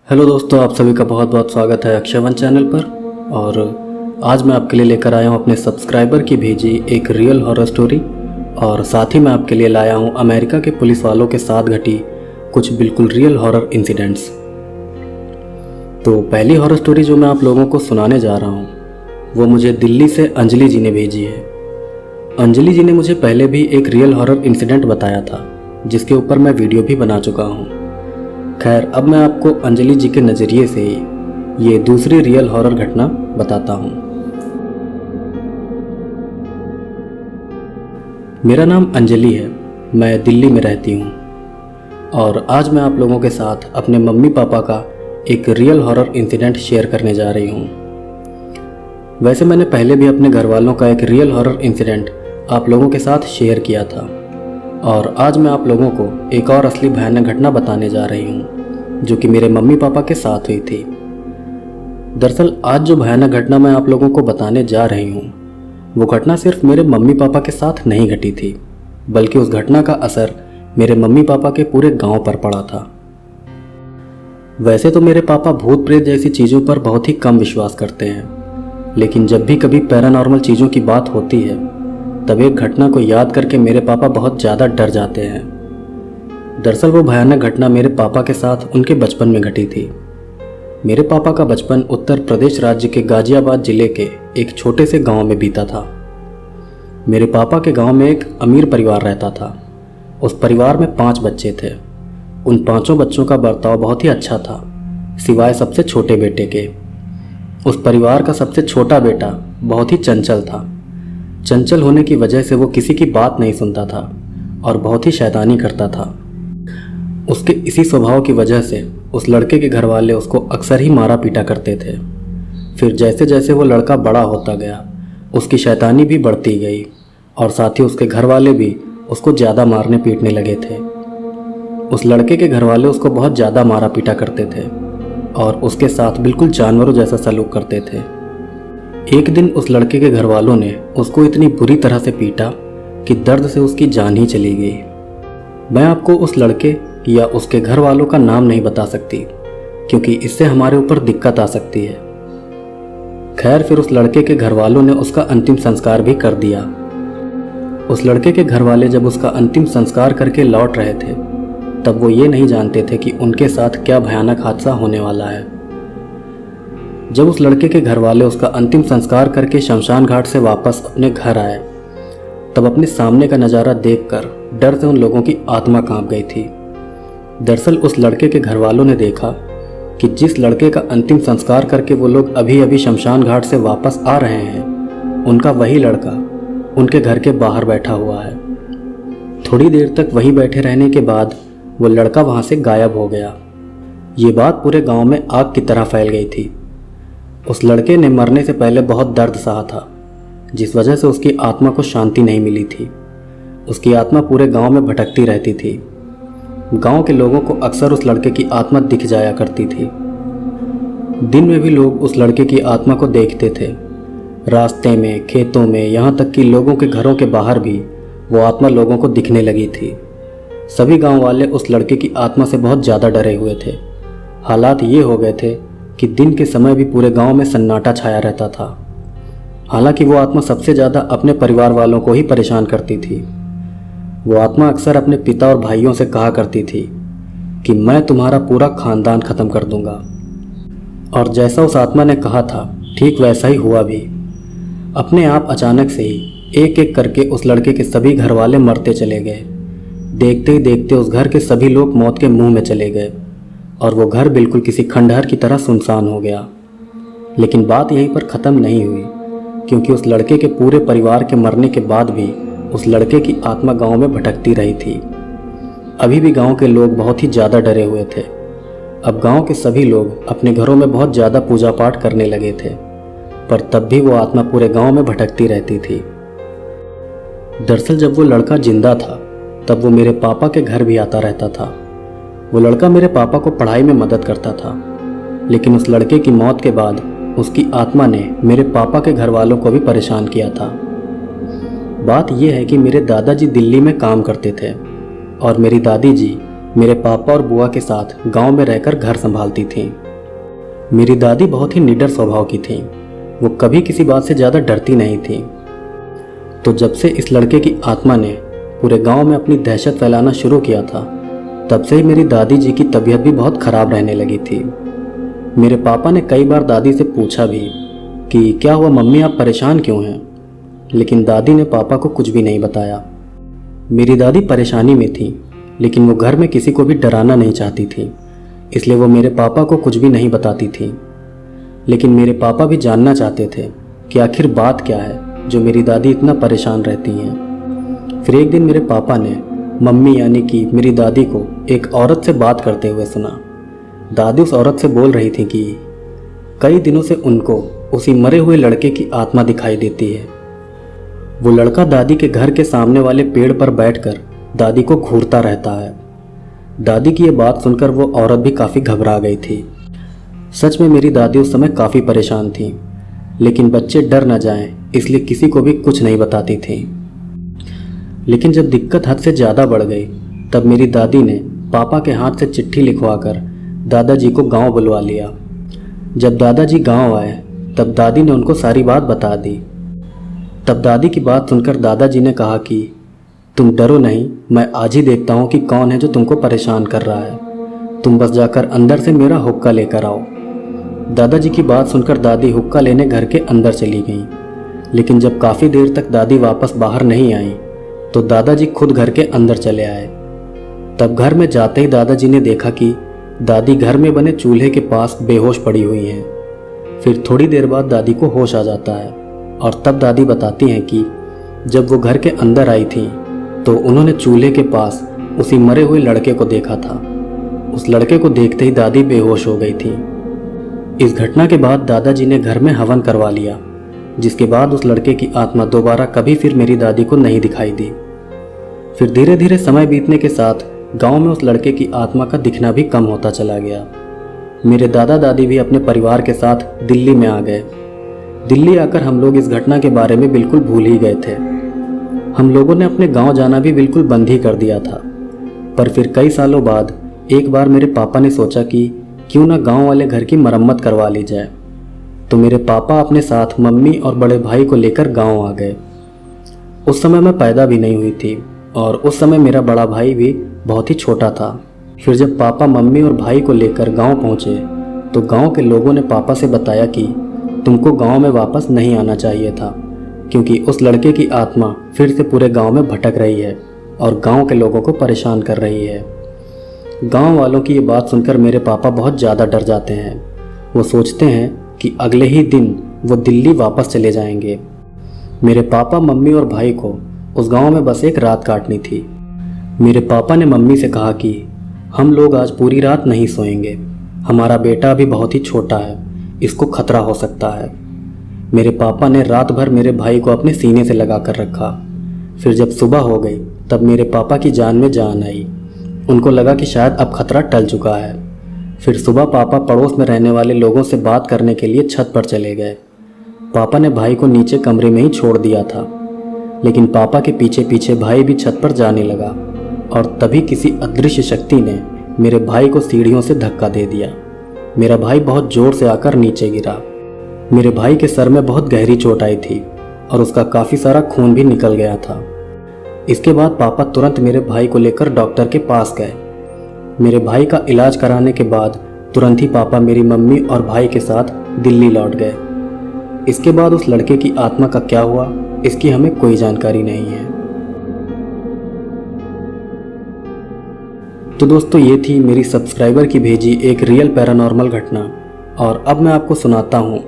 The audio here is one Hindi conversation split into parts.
हेलो दोस्तों, आप सभी का बहुत बहुत स्वागत है अक्षय वन चैनल पर। और आज मैं आपके लिए लेकर आया हूं अपने सब्सक्राइबर की भेजी एक रियल हॉरर स्टोरी। और साथ ही मैं आपके लिए लाया हूं अमेरिका के पुलिस वालों के साथ घटी कुछ बिल्कुल रियल हॉरर इंसिडेंट्स। तो पहली हॉरर स्टोरी जो मैं आप लोगों को सुनाने जा रहा हूँ वो मुझे दिल्ली से अंजलि जी ने भेजी है। अंजलि जी ने मुझे पहले भी एक रियल हॉरर इंसिडेंट बताया था जिसके ऊपर मैं वीडियो भी बना चुका हूँ। खैर, अब मैं आपको अंजलि जी के नज़रिए से ही ये दूसरी रियल हॉरर घटना बताता हूँ। मेरा नाम अंजलि है, मैं दिल्ली में रहती हूँ और आज मैं आप लोगों के साथ अपने मम्मी पापा का एक रियल हॉरर इंसिडेंट शेयर करने जा रही हूँ। वैसे मैंने पहले भी अपने घर वालों का एक रियल हॉरर इंसिडेंट आप लोगों के साथ शेयर किया था और आज मैं आप लोगों को एक और असली भयानक घटना बताने जा रही हूँ जो कि मेरे मम्मी पापा के साथ हुई थी। दरअसल आज जो भयानक घटना मैं आप लोगों को बताने जा रही हूँ वो घटना सिर्फ मेरे मम्मी पापा के साथ नहीं घटी थी, बल्कि उस घटना का असर मेरे मम्मी पापा के पूरे गांव पर पड़ा था। वैसे तो मेरे पापा भूत प्रेत जैसी चीज़ों पर बहुत ही कम विश्वास करते हैं, लेकिन जब भी कभी पैरानॉर्मल चीज़ों की बात होती है तब एक घटना को याद करके मेरे पापा बहुत ज़्यादा डर जाते हैं। दरअसल वो भयानक घटना मेरे पापा के साथ उनके बचपन में घटी थी। मेरे पापा का बचपन उत्तर प्रदेश राज्य के गाजियाबाद जिले के एक छोटे से गांव में बीता था। मेरे पापा के गांव में एक अमीर परिवार रहता था। उस परिवार में 5 बच्चे थे। उन 5 बच्चों का बर्ताव बहुत ही अच्छा था, सिवाय सबसे छोटे बेटे के। उस परिवार का सबसे छोटा बेटा बहुत ही चंचल था। चंचल होने की वजह से वो किसी की बात नहीं सुनता था और बहुत ही शैतानी करता था। उसके इसी स्वभाव की वजह से उस लड़के के घर वाले उसको अक्सर ही मारा पीटा करते थे। फिर जैसे जैसे वो लड़का बड़ा होता गया उसकी शैतानी भी बढ़ती गई और साथ ही उसके घर वाले भी उसको ज़्यादा मारने पीटने लगे थे। उस लड़के के घर वाले उसको बहुत ज़्यादा मारा पीटा करते थे और उसके साथ बिल्कुल जानवरों जैसा सलूक करते थे। एक दिन उस लड़के के घर वालों ने उसको इतनी बुरी तरह से पीटा कि दर्द से उसकी जान ही चली गई। मैं आपको उस लड़के या उसके घर वालों का नाम नहीं बता सकती क्योंकि इससे हमारे ऊपर दिक्कत आ सकती है। खैर, फिर उस लड़के के घर वालों ने उसका अंतिम संस्कार भी कर दिया। उस लड़के के घर वाले जब उसका अंतिम संस्कार करके लौट रहे थे तब वो ये नहीं जानते थे कि उनके साथ क्या भयानक हादसा होने वाला है। जब उस लड़के के घर वाले उसका अंतिम संस्कार करके शमशान घाट से वापस अपने घर आए तब अपने सामने का नज़ारा देखकर डर से उन लोगों की आत्मा कांप गई थी। दरअसल उस लड़के के घर वालों ने देखा कि जिस लड़के का अंतिम संस्कार करके वो लोग अभी अभी शमशान घाट से वापस आ रहे हैं उनका वही लड़का उनके घर के बाहर बैठा हुआ है। थोड़ी देर तक वहीं बैठे रहने के बाद वो लड़का वहाँ से गायब हो गया। ये बात पूरे गाँव में आग की तरह फैल गई थी। उस लड़के ने मरने से पहले बहुत दर्द सहा था, जिस वजह से उसकी आत्मा को शांति नहीं मिली थी। उसकी आत्मा पूरे गांव में भटकती रहती थी। गांव के लोगों को अक्सर उस लड़के की आत्मा दिख जाया करती थी। दिन में भी लोग उस लड़के की आत्मा को देखते थे। रास्ते में, खेतों में, यहाँ तक कि लोगों के घरों के बाहर भी वो आत्मा लोगों को दिखने लगी थी। सभी गाँव वाले उस लड़के की आत्मा से बहुत ज़्यादा डरे हुए थे। हालात ये हो गए थे कि दिन के समय भी पूरे गांव में सन्नाटा छाया रहता था। हालांकि वो आत्मा सबसे ज़्यादा अपने परिवार वालों को ही परेशान करती थी। वो आत्मा अक्सर अपने पिता और भाइयों से कहा करती थी कि मैं तुम्हारा पूरा खानदान ख़त्म कर दूंगा। और जैसा उस आत्मा ने कहा था ठीक वैसा ही हुआ भी। अपने आप अचानक से ही एक एक करके उस लड़के के सभी घर वाले मरते चले गए। देखते ही देखते उस घर के सभी लोग मौत के मुंह में चले गए और वो घर बिल्कुल किसी खंडहर की तरह सुनसान हो गया। लेकिन बात यहीं पर ख़त्म नहीं हुई, क्योंकि उस लड़के के पूरे परिवार के मरने के बाद भी उस लड़के की आत्मा गांव में भटकती रही थी। अभी भी गांव के लोग बहुत ही ज़्यादा डरे हुए थे। अब गांव के सभी लोग अपने घरों में बहुत ज़्यादा पूजा पाठ करने लगे थे, पर तब भी वो आत्मा पूरे गांव में भटकती रहती थी। दरअसल जब वो लड़का जिंदा था तब वो मेरे पापा के घर भी आता रहता था। वो लड़का मेरे पापा को पढ़ाई में मदद करता था, लेकिन उस लड़के की मौत के बाद उसकी आत्मा ने मेरे पापा के घर वालों को भी परेशान किया था। बात यह है कि मेरे दादाजी दिल्ली में काम करते थे और मेरी दादी जी मेरे पापा और बुआ के साथ गांव में रहकर घर संभालती थीं। मेरी दादी बहुत ही निडर स्वभाव की थीं। वो कभी किसी बात से ज़्यादा डरती नहीं थीं। तो जब से इस लड़के की आत्मा ने पूरे गांव में अपनी दहशत फैलाना शुरू किया था, तब से ही मेरी दादी जी की तबीयत भी बहुत ख़राब रहने लगी थी। मेरे पापा ने कई बार दादी से पूछा भी कि क्या हुआ मम्मी, आप परेशान क्यों हैं, लेकिन दादी ने पापा को कुछ भी नहीं बताया। मेरी दादी परेशानी में थी, लेकिन वो घर में किसी को भी डराना नहीं चाहती थी, इसलिए वो मेरे पापा को कुछ भी नहीं बताती थी। लेकिन मेरे पापा भी जानना चाहते थे कि आखिर बात क्या है जो मेरी दादी इतना परेशान रहती हैं। फिर एक दिन मेरे पापा ने मम्मी यानी कि मेरी दादी को एक औरत से बात करते हुए सुना। दादी उस औरत से बोल रही थी कि कई दिनों से उनको उसी मरे हुए लड़के की आत्मा दिखाई देती है। वो लड़का दादी के घर के सामने वाले पेड़ पर बैठकर दादी को घूरता रहता है। दादी की ये बात सुनकर वो औरत भी काफ़ी घबरा गई थी। सच में मेरी दादी उस समय काफ़ी परेशान थी, लेकिन बच्चे डर न जाएं इसलिए किसी को भी कुछ नहीं बताती थी। लेकिन जब दिक्कत हद से ज़्यादा बढ़ गई, तब मेरी दादी ने पापा के हाथ से चिट्ठी लिखवाकर दादाजी को गांव बुलवा लिया। जब दादाजी गांव आए, तब दादी ने उनको सारी बात बता दी। तब दादी की बात सुनकर दादाजी ने कहा कि तुम डरो नहीं, मैं आज ही देखता हूँ कि कौन है जो तुमको परेशान कर रहा है। तुम बस जाकर अंदर से मेरा हुक्का लेकर आओ। दादाजी की बात सुनकर दादी हुक्का लेने घर के अंदर चली गईं। लेकिन जब काफ़ी देर तक दादी वापस बाहर नहीं आई, तो दादाजी खुद घर के अंदर चले आए। तब घर में जाते ही दादाजी ने देखा कि दादी घर में बने चूल्हे के पास बेहोश पड़ी हुई हैं। फिर थोड़ी देर बाद दादी को होश आ जाता है और तब दादी बताती हैं कि जब वो घर के अंदर आई थी तो उन्होंने चूल्हे के पास उसी मरे हुए लड़के को देखा था। उस लड़के को देखते ही दादी बेहोश हो गई थी। इस घटना के बाद दादाजी ने घर में हवन करवा लिया, जिसके बाद उस लड़के की आत्मा दोबारा कभी फिर मेरी दादी को नहीं दिखाई दी। फिर धीरे धीरे समय बीतने के साथ गांव में उस लड़के की आत्मा का दिखना भी कम होता चला गया। मेरे दादा दादी भी अपने परिवार के साथ दिल्ली में आ गए। दिल्ली आकर हम लोग इस घटना के बारे में बिल्कुल भूल ही गए थे। हम लोगों ने अपने गांव जाना भी बिल्कुल बंद ही कर दिया था। पर फिर कई सालों बाद एक बार मेरे पापा ने सोचा कि क्यों ना गांव वाले घर की मरम्मत करवा ली जाए। तो मेरे पापा अपने साथ मम्मी और बड़े भाई को लेकर गांव आ गए। उस समय मैं पैदा भी नहीं हुई थी और उस समय मेरा बड़ा भाई भी बहुत ही छोटा था। फिर जब पापा मम्मी और भाई को लेकर गांव पहुंचे, तो गांव के लोगों ने पापा से बताया कि तुमको गांव में वापस नहीं आना चाहिए था, क्योंकि उस लड़के की आत्मा फिर से पूरे गांव में भटक रही है और गांव के लोगों को परेशान कर रही है। गांव वालों की ये बात सुनकर मेरे पापा बहुत ज़्यादा डर जाते हैं। वो सोचते हैं कि अगले ही दिन वो दिल्ली वापस चले जाएंगे। मेरे पापा मम्मी और भाई को उस गांव में बस एक रात काटनी थी। मेरे पापा ने मम्मी से कहा कि हम लोग आज पूरी रात नहीं सोएंगे, हमारा बेटा अभी बहुत ही छोटा है, इसको खतरा हो सकता है। मेरे पापा ने रात भर मेरे भाई को अपने सीने से लगा कर रखा। फिर जब सुबह हो गई, तब मेरे पापा की जान में जान आई। उनको लगा कि शायद अब खतरा टल चुका है। फिर सुबह पापा पड़ोस में रहने वाले लोगों से बात करने के लिए छत पर चले गए। पापा ने भाई को नीचे कमरे में ही छोड़ दिया था, लेकिन पापा के पीछे पीछे भाई भी छत पर जाने लगा और तभी किसी अदृश्य शक्ति ने मेरे भाई को सीढ़ियों से धक्का दे दिया। मेरा भाई बहुत जोर से आकर नीचे गिरा। मेरे भाई के सर में बहुत गहरी चोट आई थी और उसका काफ़ी सारा खून भी निकल गया था। इसके बाद पापा तुरंत मेरे भाई को लेकर डॉक्टर के पास गए। मेरे भाई का इलाज कराने के बाद तुरंत ही पापा मेरी मम्मी और भाई के साथ दिल्ली लौट गए। इसके बाद उस लड़के की आत्मा का क्या हुआ, इसकी हमें कोई जानकारी नहीं है। तो दोस्तों, ये थी मेरी सब्सक्राइबर की भेजी एक रियल पैरानॉर्मल घटना। और अब मैं आपको सुनाता हूँ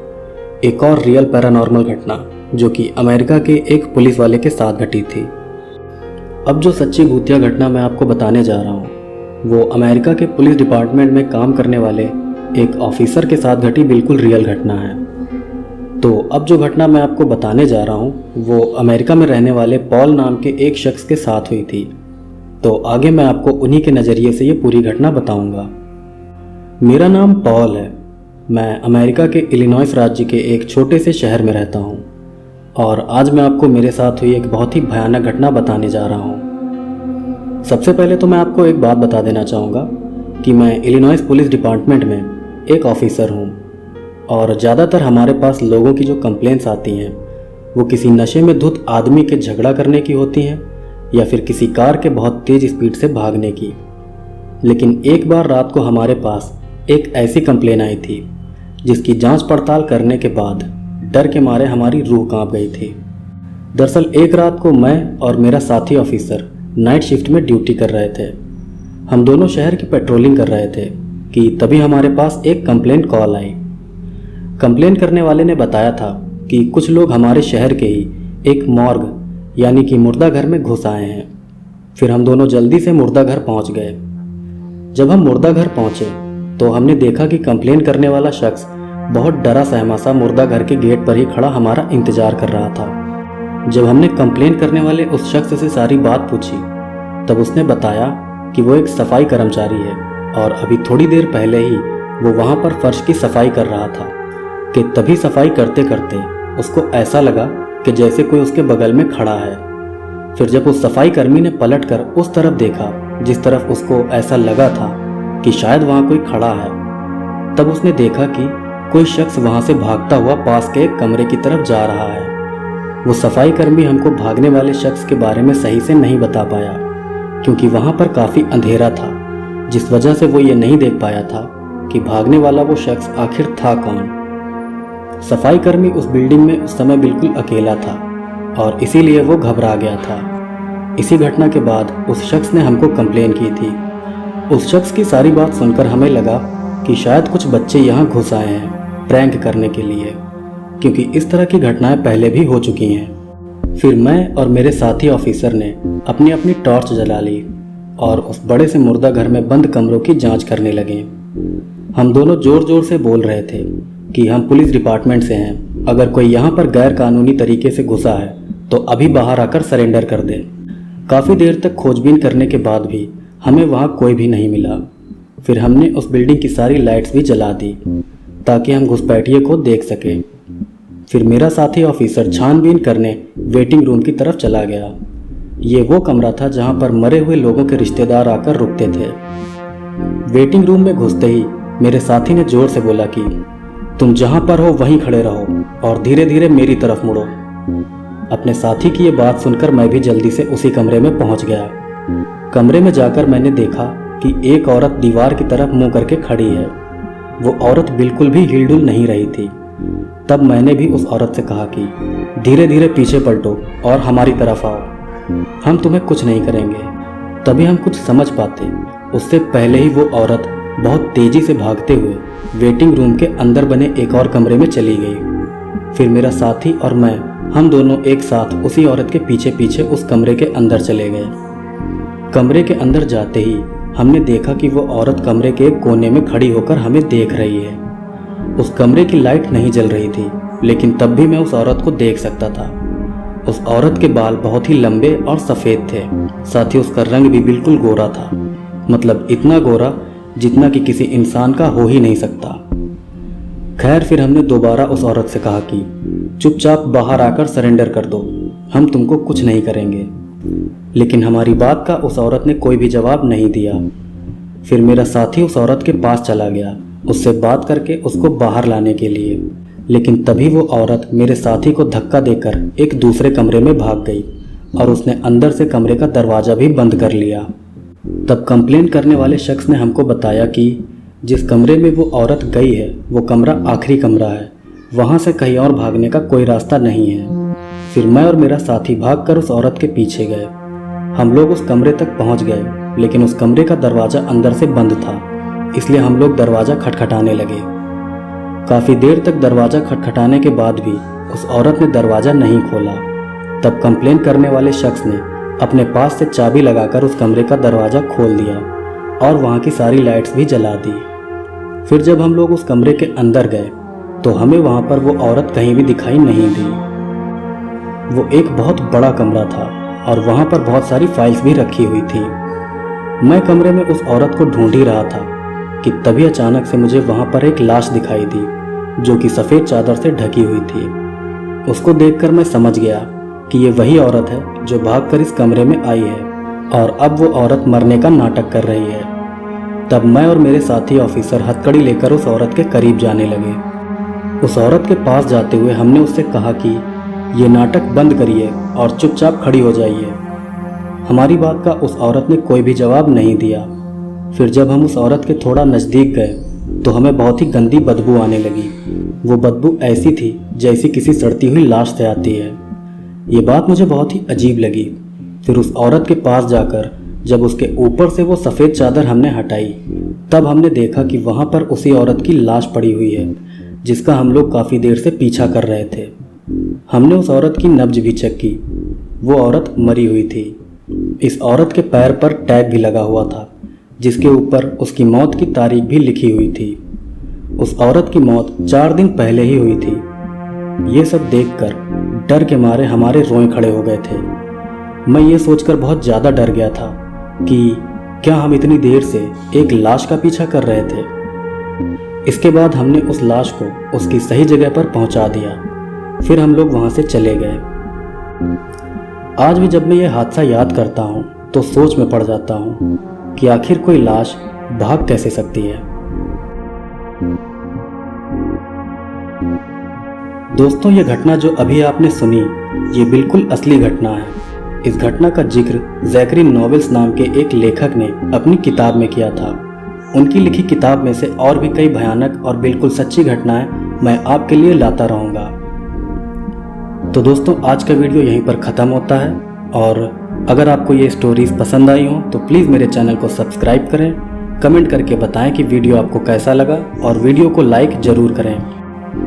एक और रियल पैरानॉर्मल घटना, जो कि अमेरिका के एक पुलिस वाले के साथ घटी थी। अब जो सच्ची भूतिया घटना मैं आपको बताने जा रहा हूँ, वो अमेरिका के पुलिस डिपार्टमेंट में काम करने वाले एक ऑफिसर के साथ घटी बिल्कुल रियल घटना है। तो अब जो घटना मैं आपको बताने जा रहा हूँ, वो अमेरिका में रहने वाले पॉल नाम के एक शख्स के साथ हुई थी। तो आगे मैं आपको उन्हीं के नज़रिए से ये पूरी घटना बताऊंगा। मेरा नाम पॉल है। मैं अमेरिका के इलिनॉइस राज्य के एक छोटे से शहर में रहता हूँ और आज मैं आपको मेरे साथ हुई एक बहुत ही भयानक घटना बताने जा रहा हूँ। सबसे पहले तो मैं आपको एक बात बता देना चाहूँगा कि मैं इलिनॉइस पुलिस डिपार्टमेंट में एक ऑफिसर हूँ और ज़्यादातर हमारे पास लोगों की जो कंप्लेंट्स आती हैं वो किसी नशे में धुत आदमी के झगड़ा करने की होती हैं या फिर किसी कार के बहुत तेज़ स्पीड से भागने की। लेकिन एक बार रात को हमारे पास एक ऐसी कंप्लेन आई थी जिसकी जांच पड़ताल करने के बाद डर के मारे हमारी रूह कांप गई थी। दरअसल एक रात को मैं और मेरा साथी ऑफिसर नाइट शिफ्ट में ड्यूटी कर रहे थे। हम दोनों शहर की पेट्रोलिंग कर रहे थे कि तभी हमारे पास एक कंप्लेंट कॉल आई। कंप्लेंट करने वाले ने बताया था कि कुछ लोग हमारे शहर के ही एक मॉर्ग यानी कि मुर्दा घर में घुस आए हैं। फिर हम दोनों जल्दी से मुर्दा घर पहुंच गए। जब हम मुर्दा घर पहुंचे तो हमने देखा कि कंप्लेंट करने वाला शख्स बहुत डरा सहमा सा मुर्दा घर के गेट पर ही खड़ा हमारा इंतजार कर रहा था। जब हमने कंप्लेंट करने वाले उस शख्स से सारी बात पूछी तब उसने बताया कि वो एक सफाई कर्मचारी है और अभी थोड़ी देर पहले ही वो वहाँ पर फर्श की सफाई कर रहा था कि तभी सफाई करते करते उसको ऐसा लगा कि जैसे कोई उसके बगल में खड़ा है। फिर जब उस सफाई कर्मी ने पलटकर उस तरफ देखा जिस तरफ उसको ऐसा लगा था कि शायद वहाँ कोई खड़ा है, तब उसने देखा कि कोई शख्स वहाँ से भागता हुआ पास के एक कमरे की तरफ जा रहा है। वो सफाई कर्मी हमको भागने वाले शख्स के बारे में सही से नहीं बता पाया क्योंकि वहाँ पर काफ़ी अंधेरा था, जिस वजह से वो ये नहीं देख पाया था कि भागने वाला वो शख्स आखिर था कौन। सफाई कर्मी उस बिल्डिंग में उस समय बिल्कुल अकेला था और इसीलिए वो घबरा गया था। इसी घटना के बाद उस शख्स ने हमको कंप्लेन की थी। उस शख्स की सारी बात सुनकर हमें लगा कि शायद कुछ बच्चे यहाँ घुस आए हैं प्रैंक करने के लिए, क्योंकि इस तरह की घटनाएं पहले भी हो चुकी हैं। फिर मैं और मेरे साथी ऑफिसर ने अपनी अपनी टॉर्च जला ली और उस बड़े से मुर्दा घर में बंद कमरों की जांच करने लगे। हम दोनों जोर जोर से बोल रहे थे कि हम पुलिस डिपार्टमेंट से हैं, अगर कोई यहाँ पर गैर कानूनी तरीके से घुसा है तो अभी बाहर आकर सरेंडर कर दे। काफ़ी देर तक खोजबीन करने के बाद भी हमें वहाँ कोई भी नहीं मिला। फिर हमने उस बिल्डिंग की सारी लाइट्स भी जला दी ताकि हम घुसपैठिए को देख सकें। फिर मेरा साथी ऑफिसर छानबीन करने वेटिंग रूम की तरफ चला गया। ये वो कमरा था जहाँ पर मरे हुए लोगों के रिश्तेदार आकर रुकते थे। वेटिंग रूम में घुसते ही मेरे साथी ने जोर से बोला कि तुम जहाँ पर हो वहीं खड़े रहो और धीरे धीरे मेरी तरफ मुड़ो। अपने साथी की ये बात सुनकर मैं भी जल्दी से उसी कमरे में पहुँच गया। कमरे में जाकर मैंने देखा कि एक औरत दीवार की तरफ मुंह करके खड़ी है। वो औरत बिल्कुल भी हिलडुल नहीं रही थी। तब मैंने भी उस औरत से कहा कि धीरे धीरे पीछे पलटो और हमारी तरफ आओ, हम तुम्हें कुछ नहीं करेंगे। तभी हम कुछ समझ पाते उससे पहले ही वो औरत बहुत तेजी से भागते हुए वेटिंग रूम के अंदर बने एक और कमरे में चली गई। फिर मेरा साथी और मैं हम दोनों एक साथ उसी औरत के पीछे पीछे उस कमरे के अंदर चले गए। कमरे के अंदर जाते ही हमने देखा कि वो औरत कमरे के एक कोने में खड़ी होकर हमें देख रही है। उस कमरे की लाइट नहीं जल रही थी, लेकिन तब भी मैं उस औरत को देख सकता था। उस औरत के बाल बहुत ही लंबे और सफ़ेद थे, साथ ही उसका रंग भी बिल्कुल गोरा था, मतलब इतना गोरा जितना कि किसी इंसान का हो ही नहीं सकता। खैर फिर हमने दोबारा उस औरत से कहा कि चुपचाप बाहर आकर सरेंडर कर दो, हम तुमको कुछ नहीं करेंगे। लेकिन हमारी बात का उस औरत ने कोई भी जवाब नहीं दिया। फिर मेरा साथी उस औरत के पास चला गया उससे बात करके उसको बाहर लाने के लिए, लेकिन तभी वो औरत मेरे साथी को धक्का देकर एक दूसरे कमरे में भाग गई और उसने अंदर से कमरे का दरवाज़ा भी बंद कर लिया। तब कंप्लेंट करने वाले शख्स ने हमको बताया कि जिस कमरे में वो औरत गई है वो कमरा आखिरी कमरा है, वहाँ से कहीं और भागने का कोई रास्ता नहीं है। फिर मैं और मेरा साथी भागकर उस औरत के पीछे गए। हम लोग उस कमरे तक पहुँच गए, लेकिन उस कमरे का दरवाज़ा अंदर से बंद था, इसलिए हम लोग दरवाज़ा खटखटाने लगे। काफ़ी देर तक दरवाज़ा खटखटाने के बाद भी उस औरत ने दरवाज़ा नहीं खोला। तब कंप्लेंट करने वाले शख्स ने अपने पास से चाबी लगाकर उस कमरे का दरवाज़ा खोल दिया और वहाँ की सारी लाइट्स भी जला दी। फिर जब हम लोग उस कमरे के अंदर गए तो हमें वहाँ पर वो औरत कहीं भी दिखाई नहीं दी। वो एक बहुत बड़ा कमरा था और वहाँ पर बहुत सारी फाइल्स भी रखी हुई थी। मैं कमरे में उस औरत को ढूंढ ही रहा था कि तभी अचानक से मुझे वहाँ पर एक लाश दिखाई दी जो कि सफ़ेद चादर से ढकी हुई थी। उसको देखकर मैं समझ गया कि ये वही औरत है जो भागकर इस कमरे में आई है। और अब वो औरत मरने का नाटक कर रही है। तब मैं और मेरे साथी ऑफिसर हथकड़ी लेकर उस औरत के करीब जाने लगे। उस औरत के पास जाते हुए हमने उससे कहा कि ये नाटक बंद करिए और चुपचाप खड़ी हो जाइए। हमारी बात का उस औरत ने कोई भी जवाब नहीं दिया। फिर जब हम उस औरत के थोड़ा नज़दीक गए तो हमें बहुत ही गंदी बदबू आने लगी। वो बदबू ऐसी थी जैसी किसी सड़ती हुई लाश से आती है। ये बात मुझे बहुत ही अजीब लगी। फिर उस औरत के पास जाकर जब उसके ऊपर से वो सफ़ेद चादर हमने हटाई, तब हमने देखा कि वहाँ पर उसी औरत की लाश पड़ी हुई है, जिसका हम लोग काफ़ी देर से पीछा कर रहे थे। हमने उस औरत की नब्ज भी चेक की। वो औरत मरी हुई थी। इस औरत के पैर पर टैग भी लगा हुआ था, जिसके ऊपर उसकी मौत की तारीख भी लिखी हुई थी। उस औरत की मौत 4 दिन पहले ही हुई थी। ये सब देखकर डर के मारे हमारे रोए खड़े हो गए थे। मैं ये सोचकर बहुत ज़्यादा डर गया था कि क्या हम इतनी देर से एक लाश का पीछा कर रहे थे। इसके बाद हमने उस लाश को उसकी सही जगह पर पहुंचा दिया। फिर हम लोग वहां से चले गए। आज भी जब मैं ये हादसा याद करता हूं तो सोच में पड़ जाता हूं कि आखिर कोई लाश भाग कैसे सकती है। दोस्तों, ये घटना जो अभी आपने सुनी, ये बिल्कुल असली घटना है। इस घटना का जिक्र ज़ैकरी नॉवेल्स नाम के एक लेखक ने अपनी किताब में किया था। उनकी लिखी किताब में से और भी कई भयानक और बिल्कुल सच्ची घटनाएं मैं आपके लिए लाता रहूँगा। तो दोस्तों, आज का वीडियो यहीं पर ख़त्म होता है। और अगर आपको ये स्टोरीज़ पसंद आई हो तो प्लीज़ मेरे चैनल को सब्सक्राइब करें, कमेंट करके बताएं कि वीडियो आपको कैसा लगा और वीडियो को लाइक ज़रूर करें।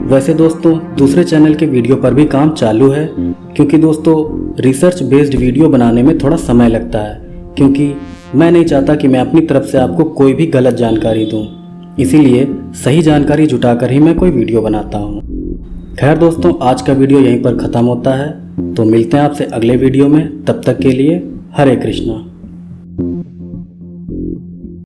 वैसे दोस्तों, दूसरे चैनल के वीडियो पर भी काम चालू है, क्योंकि दोस्तों रिसर्च बेस्ड वीडियो बनाने में थोड़ा समय लगता है, क्योंकि मैं नहीं चाहता कि मैं अपनी तरफ से आपको कोई भी गलत जानकारी दूं। इसीलिए सही जानकारी जुटाकर ही मैं कोई वीडियो बनाता हूं। खैर दोस्तों, आज का वीडियो यहीं पर ख़त्म होता है। तो मिलते हैं आपसे अगले वीडियो में। तब तक के लिए हरे कृष्णा।